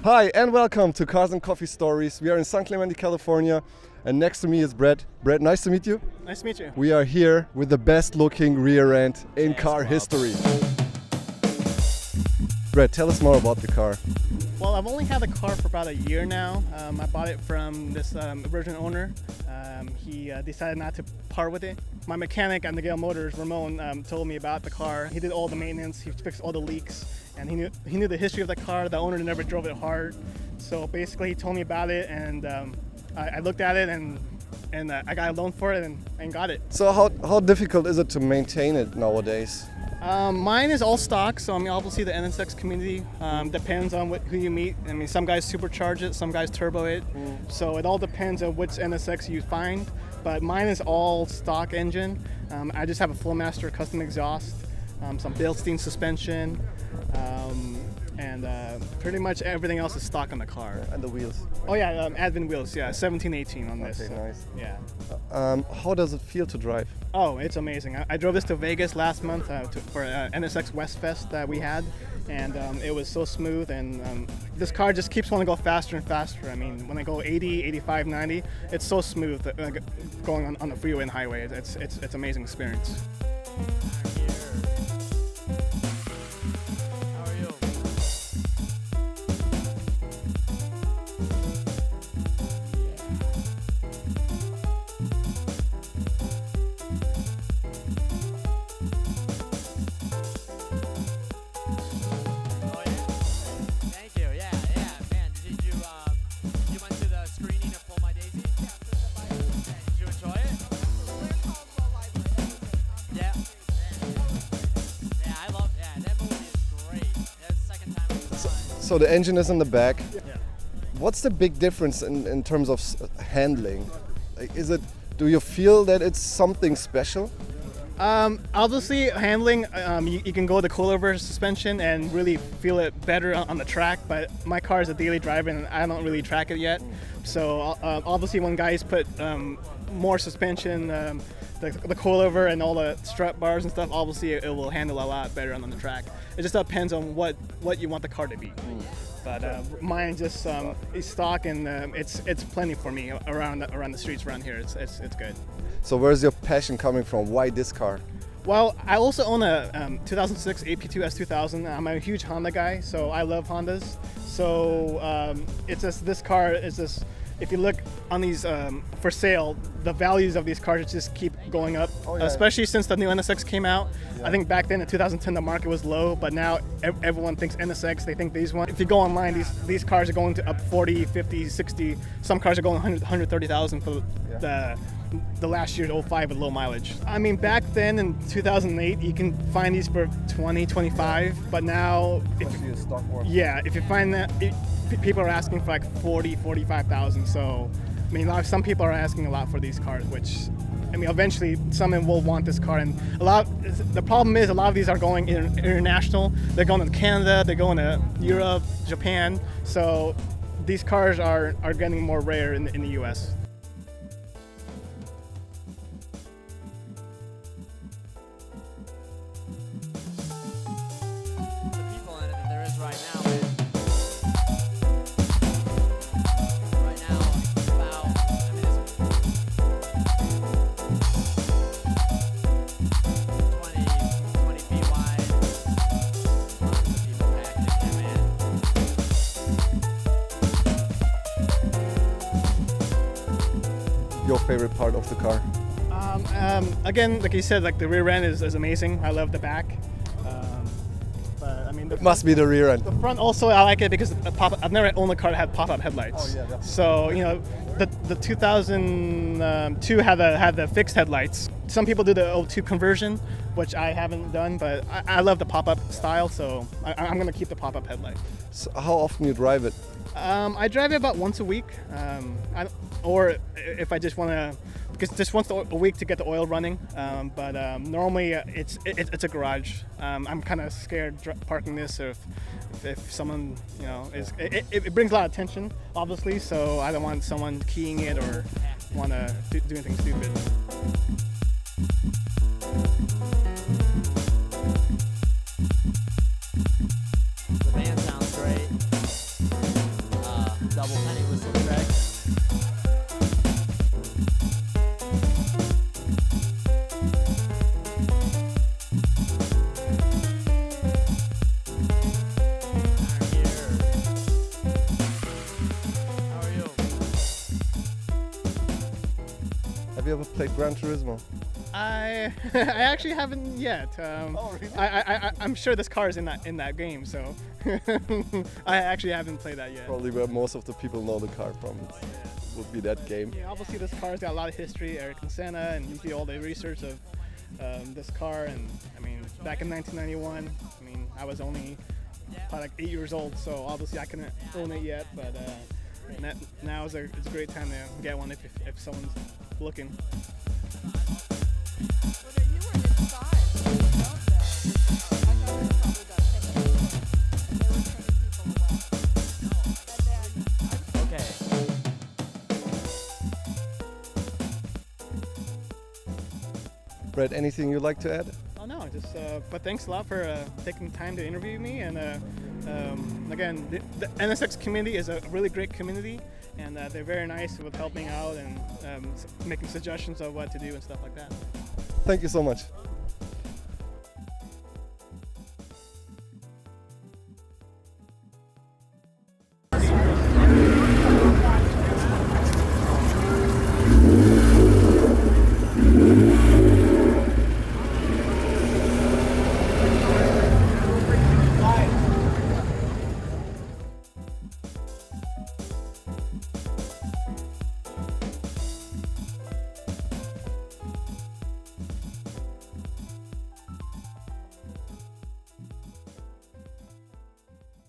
Hi and welcome to Cars and Coffee Stories. We are in San Clemente, California, and next to me is Brent. Brent, nice to meet you. Nice to meet you. We are here with the best looking rear end in car history. Brent, tell us more about the car. Well, I've only had the car for about a year now. I bought it from this original owner. He decided not to part with it. My mechanic at Nagale Motors, Ramon, told me about the car. He did all the maintenance, he fixed all the leaks, and he knew the history of the car. The owner never drove it hard. So basically he told me about it, and I looked at it and I got a loan for it and got it. So how difficult is it to maintain it nowadays? Mine is all stock, so I mean obviously the NSX community depends on who you meet. I mean some guys supercharge it, some guys turbo it, so it all depends on which NSX you find. But mine is all stock engine. I just have a Flowmaster custom exhaust, some Bilstein suspension, and pretty much everything else is stock on the car. And the wheels? Oh yeah, Advent wheels, yeah, 17-18 on this. Okay, nice. Yeah. How does it feel to drive? Oh, it's amazing. I drove this to Vegas last month for NSX West Fest that we had, and it was so smooth, and this car just keeps wanting to go faster and faster. I mean, when I go 80, 85, 90, it's so smooth going on the freeway and highway. It's an amazing experience. So the engine is in the back. Yeah. What's the big difference in terms of handling? Like, do you feel that it's something special? Obviously, handling, you can go the coilover suspension and really feel it better on the track, but my car is a daily driver and I don't really track it yet. So obviously when guys put more suspension, the coilover and all the strut bars and stuff, obviously it will handle a lot better on the track. It just depends on what you want the car to be. But mine just is stock, and it's plenty for me around the streets around here. It's good. So where's your passion coming from? Why this car? Well, I also own a 2006 AP2 S2000. I'm a huge Honda guy, so I love Hondas. So it's just this car is just. If you look on these for sale, the values of these cars just keep going up, especially since the new NSX came out. Yeah. I think back then in 2010 the market was low, but now everyone thinks NSX, they think these ones. If you go online, these cars are going to up 40, 50, 60. Some cars are going 130,000 for the last year's 05 with low mileage. I mean, back then in 2008, you can find these for 20, 25, but now, if you find that, people are asking for like 40, 45,000. So, I mean, some people are asking a lot for these cars, which, I mean, eventually someone will want this car. And the problem is a lot of these are going international. They're going to Canada, they're going to Europe, Japan. So these cars are getting more rare in the US. Your favorite part of the car? Again, like you said, like the rear end is amazing. I love the back. But I mean, it must be the rear end. The front also, I like it because I've never owned a car that had pop-up headlights. Oh yeah, definitely. So you know, the 2002 had the fixed headlights. Some people do the 02 conversion, which I haven't done, but I love the pop-up style, so I'm gonna keep the pop-up headlight. So how often you drive it? I drive it about once a week, or if I just want to, because just once a week to get the oil running. But normally it's a garage. I'm kind of scared parking this, or if someone it brings a lot of attention, obviously. So I don't want someone keying it or want to do anything stupid. The band sounds great. Double penny whistle track. How are you? Have you ever played Gran Turismo? I actually haven't yet. Oh, really? I'm sure this car is in that game, so I actually haven't played that yet. Probably where most of the people know the car from. Would be that game. Yeah, obviously this car's got a lot of history. Eric and Senna, and you see all the research of this car. And I mean, back in 1991, I mean, I was only probably like 8 years old, so obviously I couldn't own it yet. But now it's a great time to get one if someone's looking. Brent, anything you'd like to add? Oh no, just but thanks a lot for taking the time to interview me. And again, the NSX community is a really great community, and they're very nice with helping out and making suggestions of what to do and stuff like that. Thank you so much.